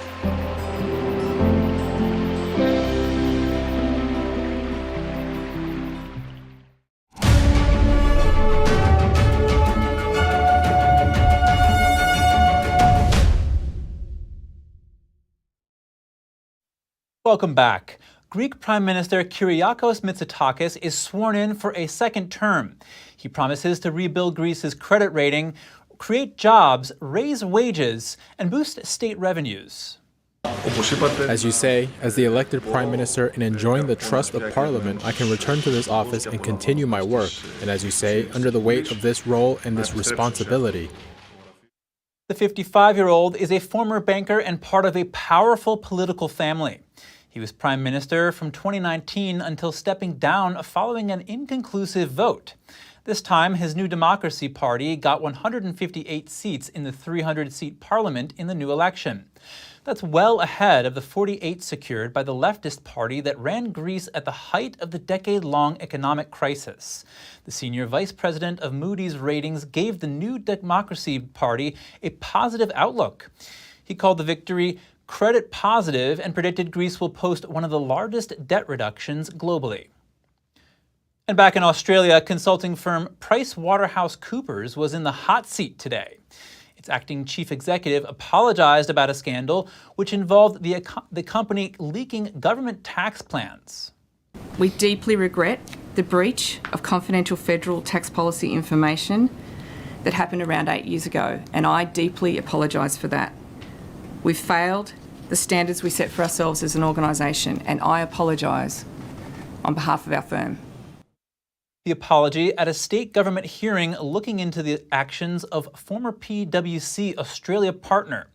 Speaker 1: Welcome back. Greek Prime Minister Kyriakos Mitsotakis is sworn in for a second term. He promises to rebuild Greece's credit rating, create jobs, raise wages, and boost state revenues.
Speaker 2: As you say, as the elected Prime Minister and enjoying the trust of Parliament, I can return to this office and continue my work. And as you say, under the weight of this role and this responsibility.
Speaker 1: The 55-year-old is a former banker and part of a powerful political family. He was Prime Minister from 2019 until stepping down following an inconclusive vote. This time, his New Democracy Party got 158 seats in the 300-seat parliament in the new election. That's well ahead of the 48 secured by the leftist party that ran Greece at the height of the decade-long economic crisis. The senior vice president of Moody's Ratings gave the New Democracy Party a positive outlook. He called the victory credit positive and predicted Greece will post one of the largest debt reductions globally. And back in Australia, consulting firm PricewaterhouseCoopers was in the hot seat today. Its acting chief executive apologized about a scandal which involved the company leaking government tax plans.
Speaker 8: We deeply regret the breach of confidential federal tax policy information that happened around 8 years ago, and I deeply apologise for that. We've failed the standards we set for ourselves as an organisation, and I apologise on behalf of our firm.
Speaker 1: The apology at a state government hearing looking into the actions of former PwC Australia partner.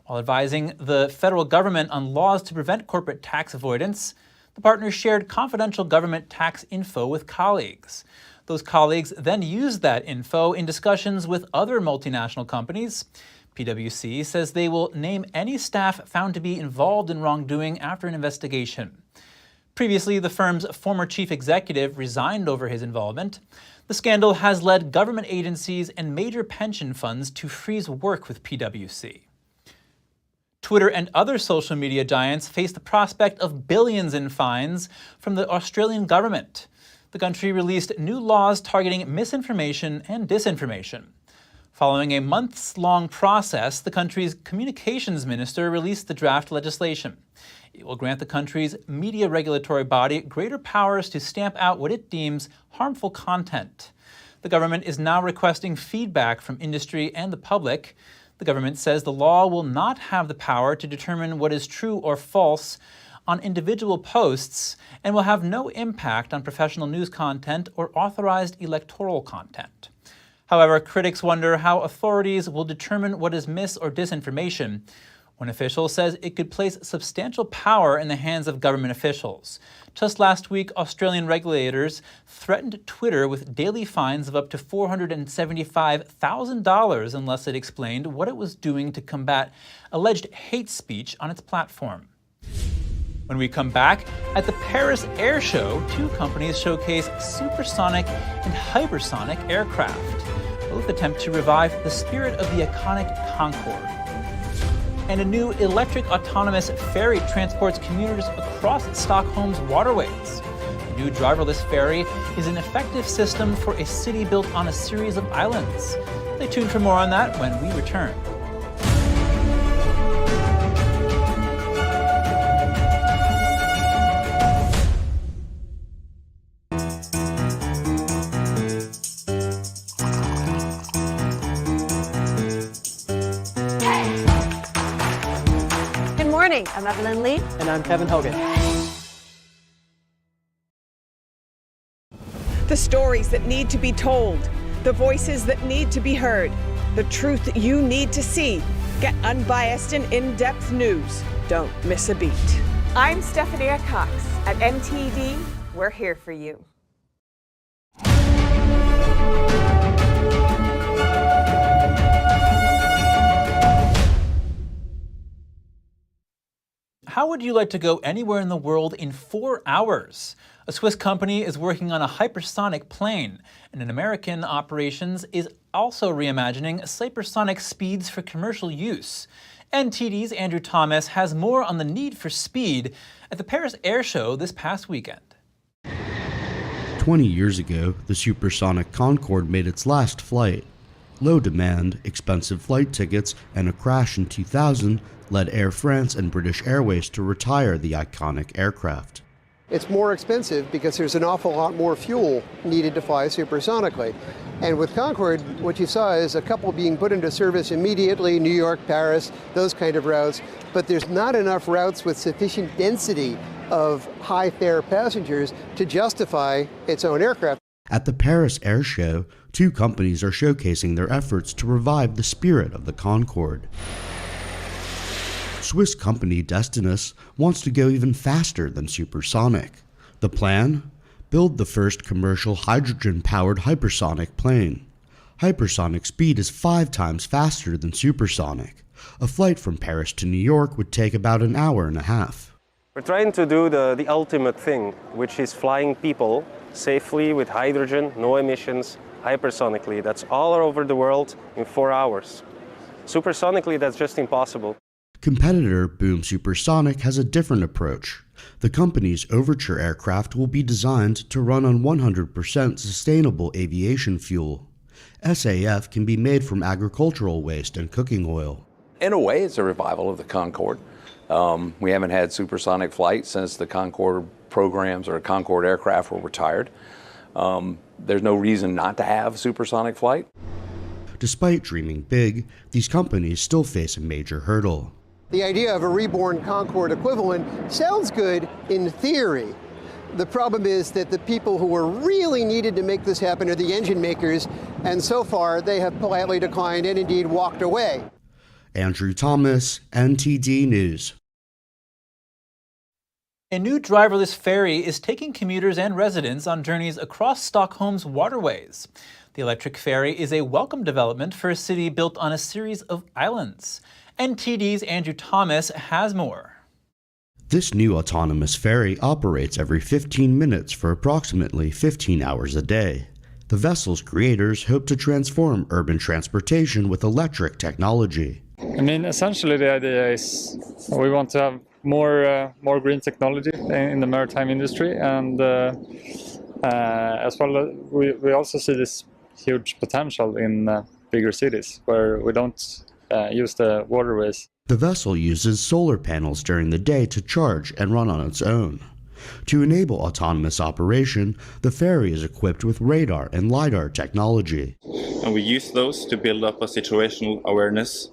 Speaker 1: While advising the federal government on laws to prevent corporate tax avoidance, the partner shared confidential government tax info with colleagues. Those colleagues then used that info in discussions with other multinational companies. PwC says they will name any staff found to be involved in wrongdoing after an investigation. Previously, the firm's former chief executive resigned over his involvement. The scandal has led government agencies and major pension funds to freeze work with PwC. Twitter and other social media giants face the prospect of billions in fines from the Australian government. The country released new laws targeting misinformation and disinformation. Following a months-long process, the country's communications minister released the draft legislation. It will grant the country's media regulatory body greater powers to stamp out what it deems harmful content. The government is now requesting feedback from industry and the public. The government says the law will not have the power to determine what is true or false on individual posts and will have no impact on professional news content or authorized electoral content. However, critics wonder how authorities will determine what is mis- or disinformation. One official says it could place substantial power in the hands of government officials. Just last week, Australian regulators threatened Twitter with daily fines of up to $475,000 unless it explained what it was doing to combat alleged hate speech on its platform. When we come back, at the Paris Air Show, two companies showcase supersonic and hypersonic aircraft. Both attempt to revive the spirit of the iconic Concorde. And a new electric autonomous ferry transports commuters across Stockholm's waterways. The new driverless ferry is an effective system for a city built on a series of islands. Stay tuned for more on that when we return.
Speaker 9: I'm Evelyn Lee.
Speaker 10: And I'm Kevin Hogan.
Speaker 11: The stories that need to be told, the voices that need to be heard, the truth that you need to see. Get unbiased and in-depth news. Don't miss a beat. I'm Stephanie Cox. At NTD, we're here for you.
Speaker 1: How would you like to go anywhere in the world in 4 hours? A Swiss company is working on a hypersonic plane, and an American operations is also reimagining hypersonic speeds for commercial use. NTD's Andrew Thomas has more on the need for speed at the Paris Air Show this past weekend.
Speaker 12: 20 years ago, the supersonic Concorde made its last flight. Low demand, expensive flight tickets, and a crash in 2000 led Air France and British Airways to retire the iconic aircraft.
Speaker 14: It's more expensive because there's an awful lot more fuel needed to fly supersonically. And with Concorde, what you saw is a couple being put into service immediately, New York, Paris, those kind of routes, but there's not enough routes with sufficient density of high-fare passengers to justify its own aircraft.
Speaker 12: At the Paris Air Show, 2 companies are showcasing their efforts to revive the spirit of the Concorde. Swiss company Destinus wants to go even faster than supersonic. The plan? Build the first commercial hydrogen-powered hypersonic plane. Hypersonic speed is 5 times faster than supersonic. A flight from Paris to New York would take about an hour and a half.
Speaker 15: We're trying to do the ultimate thing, which is flying people safely with hydrogen, no emissions, hypersonically. That's all over the world in 4 hours. Supersonically, that's just impossible.
Speaker 12: Competitor Boom Supersonic has a different approach. The company's Overture aircraft will be designed to run on 100% sustainable aviation fuel. SAF can be made from agricultural waste and cooking oil.
Speaker 27: In a way, it's a revival of the Concorde. We haven't had supersonic flight since the Concorde programs or Concorde aircraft were retired. There's no reason not to have supersonic flight.
Speaker 12: Despite dreaming big, these companies still face a major hurdle.
Speaker 14: The idea of a reborn Concorde equivalent sounds good in theory. The problem is that the people who were really needed to make this happen are the engine makers, and so far they have politely declined and indeed walked away.
Speaker 12: Andrew Thomas, NTD News.
Speaker 1: A new driverless ferry is taking commuters and residents on journeys across Stockholm's waterways. The electric ferry is a welcome development for a city built on a series of islands. NTD's Andrew Thomas has more.
Speaker 12: This new autonomous ferry operates every 15 minutes for approximately 15 hours a day. The vessel's creators hope to transform urban transportation with electric technology.
Speaker 28: I mean, essentially the idea is we want to have more green technology in the maritime industry, and as well we also see this huge potential in bigger cities where we don't use the waterways.
Speaker 12: The vessel uses solar panels during the day to charge and run on its own. To enable autonomous operation, the ferry is equipped with radar and LiDAR technology.
Speaker 29: And we use those to build up a situational awareness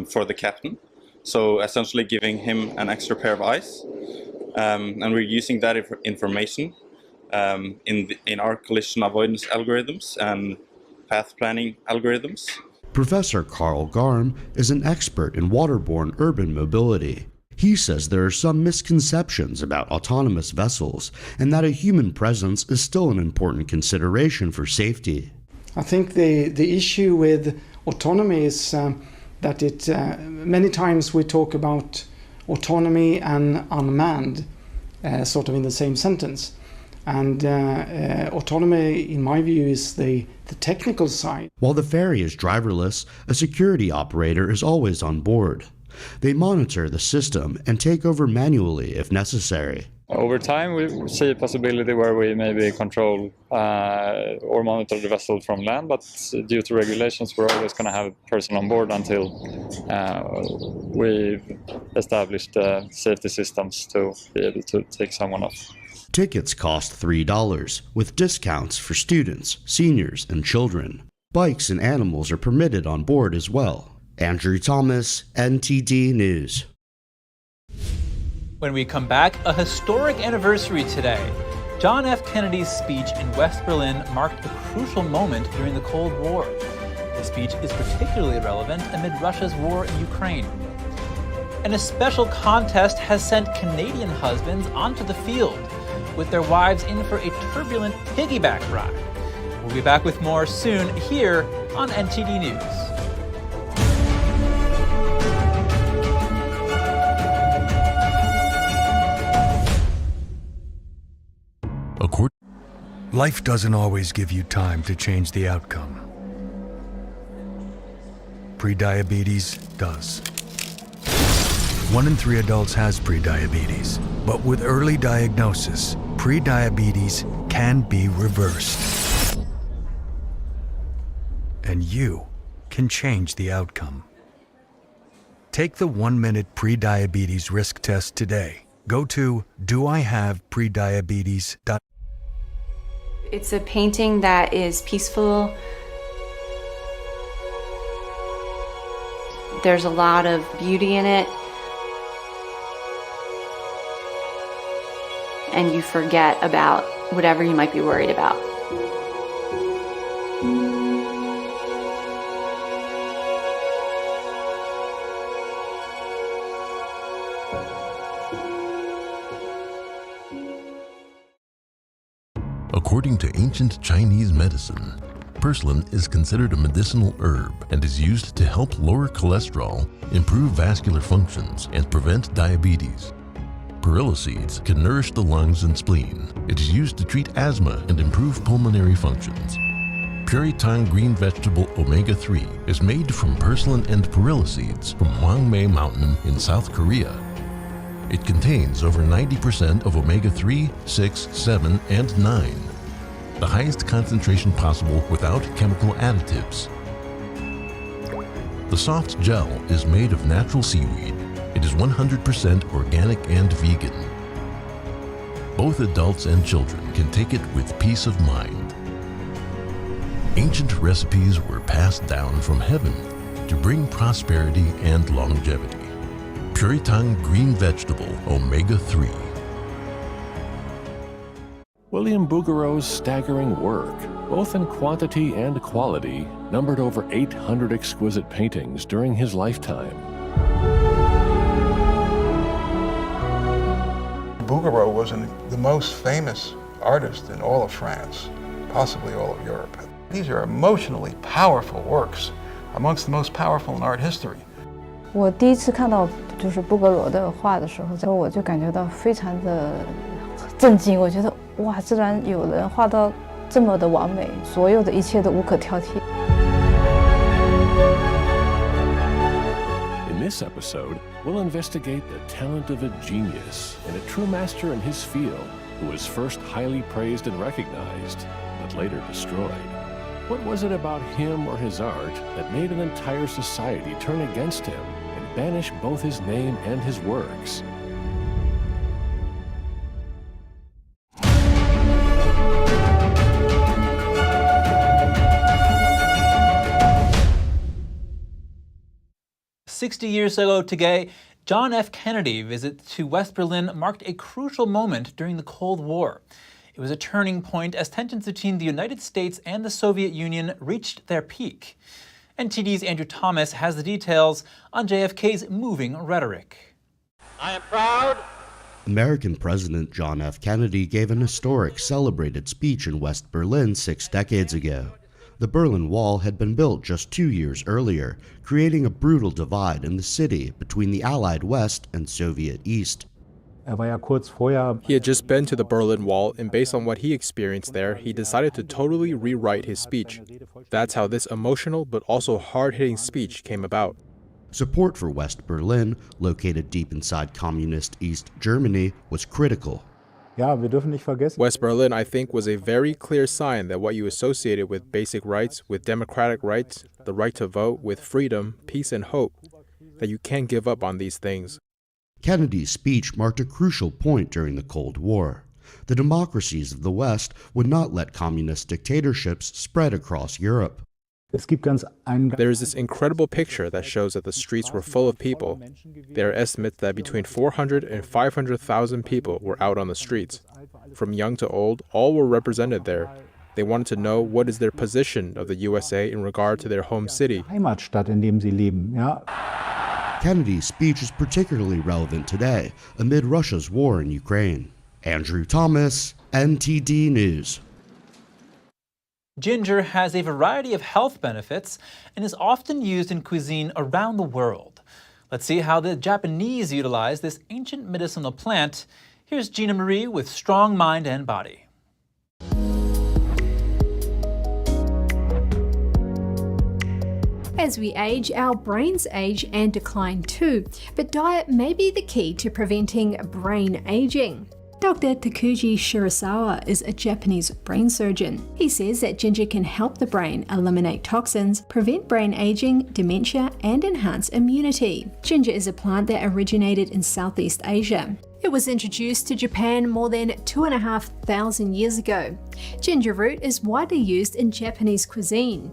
Speaker 29: for the captain. So essentially giving him an extra pair of eyes. And we're using that information in our collision avoidance algorithms and path planning algorithms.
Speaker 12: Professor Carl Garm is an expert in waterborne urban mobility. He says there are some misconceptions about autonomous vessels and that a human presence is still an important consideration for safety.
Speaker 30: I think the issue with autonomy is that it many times we talk about autonomy and unmanned sort of in the same sentence. And autonomy, in my view, is the technical side.
Speaker 12: While the ferry is driverless, a security operator is always on board. They monitor the system and take over manually if necessary.
Speaker 28: Over time, we see a possibility where we maybe control or monitor the vessel from land, but due to regulations, we're always going to have a person on board until we've established safety systems to be able to take someone off.
Speaker 12: Tickets cost $3, with discounts for students, seniors, and children. Bikes and animals are permitted on board as well. Andrew Thomas, NTD News.
Speaker 1: When we come back, a historic anniversary today. John F. Kennedy's speech in West Berlin marked a crucial moment during the Cold War. The speech is particularly relevant amid Russia's war in Ukraine. And a special contest has sent Canadian husbands onto the field, with their wives in for a turbulent piggyback ride. We'll be back with more soon here on NTD News.
Speaker 5: Life doesn't always give you time to change the outcome. Prediabetes does. 1 in 3 adults has prediabetes, but with early diagnosis, prediabetes can be reversed. And you can change the outcome. Take the 1-minute prediabetes risk test today. Go to doihaveprediabetes.com.
Speaker 9: It's a painting that is peaceful. There's a lot of beauty in it. And you forget about whatever you might be worried about.
Speaker 10: According to ancient Chinese medicine, purslane is considered a medicinal herb and is used to help lower cholesterol, improve vascular functions, and prevent diabetes. Perilla seeds can nourish the lungs and spleen. It is used to treat asthma and improve pulmonary functions. Puritang green vegetable omega-3 is made from purslane and perilla seeds from Hwangmae Mountain in South Korea. It contains over 90% of omega-3, 6, 7, and 9. The highest concentration possible without chemical additives. The soft gel is made of natural seaweed. It is 100% organic and vegan. Both adults and children can take it with peace of mind. Ancient recipes were passed down from heaven to bring prosperity and longevity. Puritang green vegetable omega-3.
Speaker 16: William Bouguereau's staggering work, both in quantity and quality, numbered over 800 exquisite paintings during his lifetime.
Speaker 17: Bouguereau was the most famous artist in all of France, possibly all of Europe. These are emotionally powerful works, amongst the most powerful in art history.
Speaker 18: 我第一次看到就是布格罗的画的时候，我就感觉到非常的震惊。我觉得哇，居然有人画到这么的完美，所有的一切都无可挑剔。
Speaker 16: In this episode, we'll investigate the talent of a genius and a true master in his field who was first highly praised and recognized, but later destroyed. What was it about him or his art that made an entire society turn against him and banish both his name and his works?
Speaker 1: "60 years ago today, John F. Kennedy's visit to West Berlin marked a crucial moment during the Cold War. It was a turning point as tensions between the United States and the Soviet Union reached their peak. NTD's Andrew Thomas has the details on JFK's moving rhetoric.
Speaker 12: I am proud. American President John F. Kennedy gave an historic, celebrated speech in West Berlin 6 decades ago. The Berlin Wall had been built just 2 years earlier, creating a brutal divide in the city between the Allied West and Soviet East.
Speaker 2: He had just been to the Berlin Wall, and based on what he experienced there, he decided to totally rewrite his speech. That's how this emotional but also hard-hitting speech came about.
Speaker 12: Support for West Berlin, located deep inside communist East Germany, was critical.
Speaker 2: West Berlin, I think, was a very clear sign that what you associated with basic rights, with democratic rights, the right to vote, with freedom, peace, and hope, that you can't give up on these things.
Speaker 12: Kennedy's speech marked a crucial point during the Cold War. The democracies of the West would not let communist dictatorships spread across Europe.
Speaker 2: There is this incredible picture that shows that the streets were full of people. There are estimates that between 400 and 500,000 people were out on the streets. From young to old, all were represented there. They wanted to know what is their position of the USA in regard to their home city.
Speaker 12: Kennedy's speech is particularly relevant today amid Russia's war in Ukraine. Andrew Thomas, NTD News.
Speaker 1: Ginger has a variety of health benefits and is often used in cuisine around the world. Let's see how the Japanese utilize this ancient medicinal plant. Here's Gina Marie with Strong Mind and Body.
Speaker 4: As we age, our brains age and decline too, but diet may be the key to preventing brain aging. Dr. Takuji Shirasawa is a Japanese brain surgeon. He says that ginger can help the brain eliminate toxins, prevent brain aging, dementia, and enhance immunity. Ginger is a plant that originated in Southeast Asia. It was introduced to Japan more than 2,500 years ago. Ginger root is widely used in Japanese cuisine.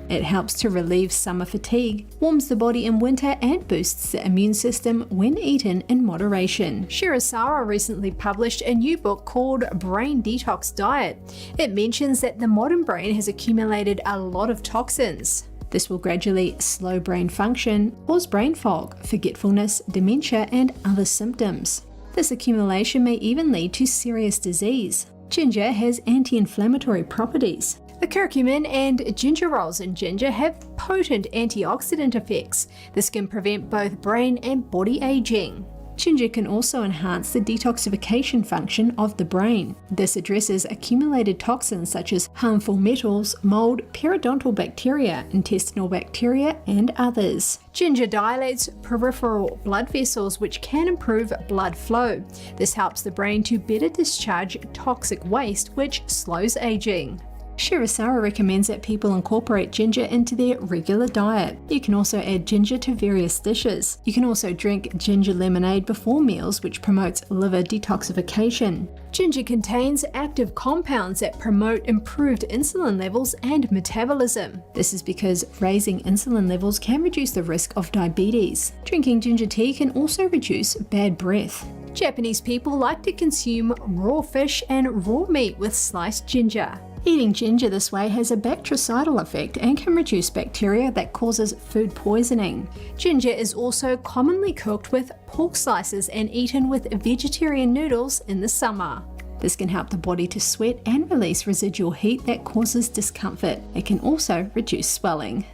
Speaker 4: It helps to relieve summer fatigue, warms the body in winter, and boosts the immune system when eaten in moderation. Shirasawa recently published a new book called Brain Detox Diet. It mentions that the modern brain has accumulated a lot of toxins. This will gradually slow brain function, cause brain fog, forgetfulness, dementia, and other symptoms. This accumulation may even lead to serious disease. Ginger has anti-inflammatory properties. The curcumin and gingerols in ginger have potent antioxidant effects. This can prevent both brain and body aging. Ginger can also enhance the detoxification function of the brain. This addresses accumulated toxins such as harmful metals, mold, periodontal bacteria, intestinal bacteria, and others. Ginger dilates peripheral blood vessels, which can improve blood flow. This helps the brain to better discharge toxic waste, which slows aging. Shirasawa recommends that people incorporate ginger into their regular diet. You can also add ginger to various dishes. You can also drink ginger lemonade before meals, which promotes liver detoxification. Ginger contains active compounds that promote improved insulin levels and metabolism. This is because raising insulin levels can reduce the risk of diabetes. Drinking ginger tea can also reduce bad breath. Japanese people like to consume raw fish and raw meat with sliced ginger. Eating ginger this way has a bactericidal effect and can reduce bacteria that causes food poisoning. Ginger is also commonly cooked with pork slices and eaten with vegetarian noodles in the summer. This can help the body to sweat and release residual heat that causes discomfort. It can also reduce swelling.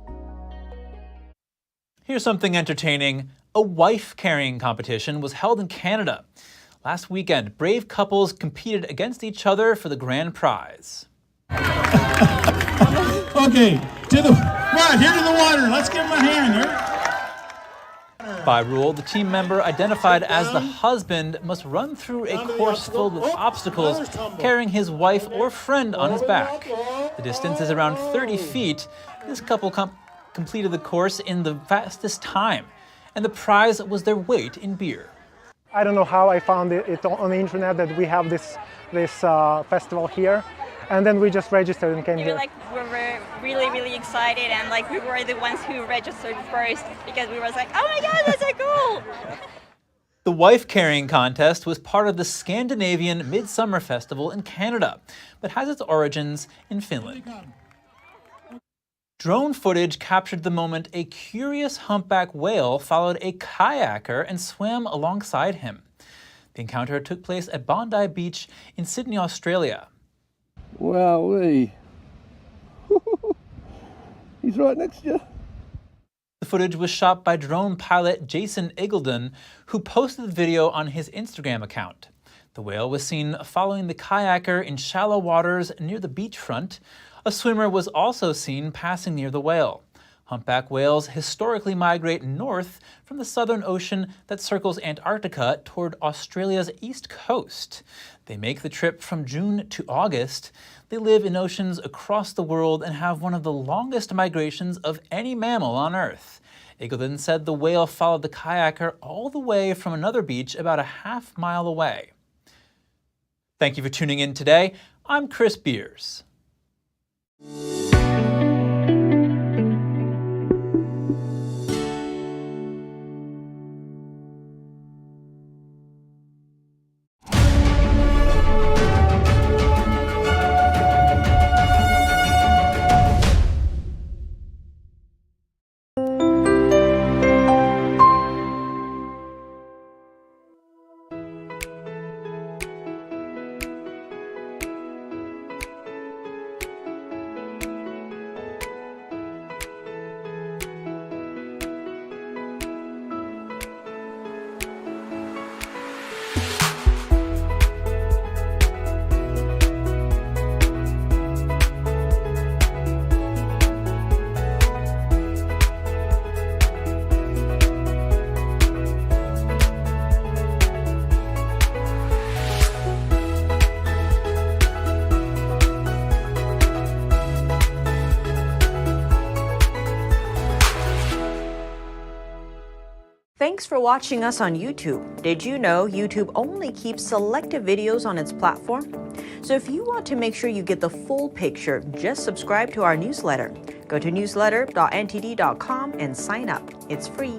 Speaker 1: Here's something entertaining. A wife-carrying competition was held in Canada. Last weekend, brave couples competed against each other for the grand prize.
Speaker 7: Okay, here to the water. Let's give him a hand.
Speaker 1: By rule, the team member identified as the husband must run through a course filled with obstacles, carrying his wife or friend on his back. The distance is around 30 feet. This couple completed the course in the fastest time, and the prize was their weight in beer.
Speaker 13: I don't know how I found it on the internet that we have this festival here. And then we just registered and came here.
Speaker 19: We were really excited, and we were the ones who registered first because we were like, oh my god, that's so cool!
Speaker 1: The wife-carrying contest was part of the Scandinavian Midsummer Festival in Canada, but has its origins in Finland. Drone footage captured the moment a curious humpback whale followed a kayaker and swam alongside him. The encounter took place at Bondi Beach in Sydney, Australia.
Speaker 20: Wowee. He's right next to you.
Speaker 1: The footage was shot by drone pilot Jason Eagledon, who posted the video on his Instagram account. The whale was seen following the kayaker in shallow waters near the beachfront. A swimmer was also seen passing near the whale. Humpback whales historically migrate north from the southern ocean that circles Antarctica toward Australia's east coast. They make the trip from June to August. They live in oceans across the world and have one of the longest migrations of any mammal on Earth. Eagleton said the whale followed the kayaker all the way from another beach about a half-mile away. Thank you for tuning in today. I'm Chris Beers.
Speaker 3: Thanks for watching us on YouTube. Did you know YouTube only keeps selective videos on its platform? So if you want to make sure you get the full picture, just subscribe to our newsletter. Go to newsletter.ntd.com and sign up. It's free.